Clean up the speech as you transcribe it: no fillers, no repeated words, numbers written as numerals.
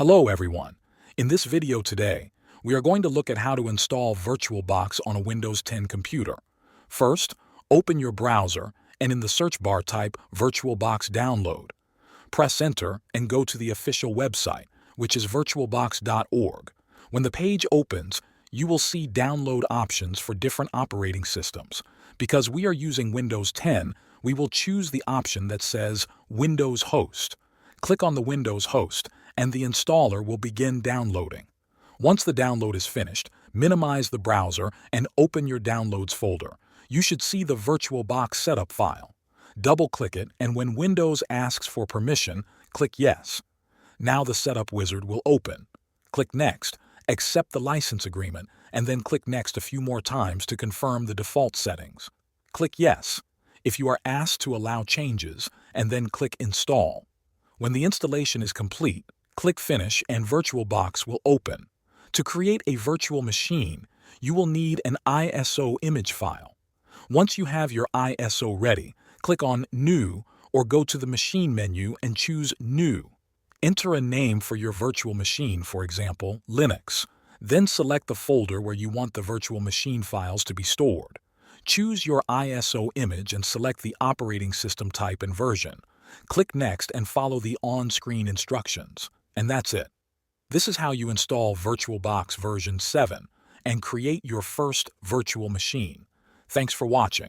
Hello everyone. In this video today, we are going to look at how to install VirtualBox on a Windows 10 computer. First, open your browser and in the search bar type VirtualBox Download. Press Enter and go to the official website, which is virtualbox.org. When the page opens, you will see download options for different operating systems. Because we are using Windows 10, we will choose the option that says Windows Host. Click on the Windows Host and the installer will begin downloading. Once the download is finished, minimize the browser and open your Downloads folder. You should see the VirtualBox setup file. Double-click it and when Windows asks for permission, click Yes. Now the setup wizard will open. Click Next, accept the license agreement, and then click Next a few more times to confirm the default settings. Click Yes if you are asked to allow changes, and then click Install. When the installation is complete, click Finish and VirtualBox will open. To create a virtual machine, you will need an ISO image file. Once you have your ISO ready, click on New or go to the Machine menu and choose New. Enter a name for your virtual machine, for example, Linux. Then select the folder where you want the virtual machine files to be stored. Choose your ISO image and select the operating system type and version. Click Next and follow the on-screen instructions. And that's it. This is how you install VirtualBox version 7 and create your first virtual machine. Thanks for watching.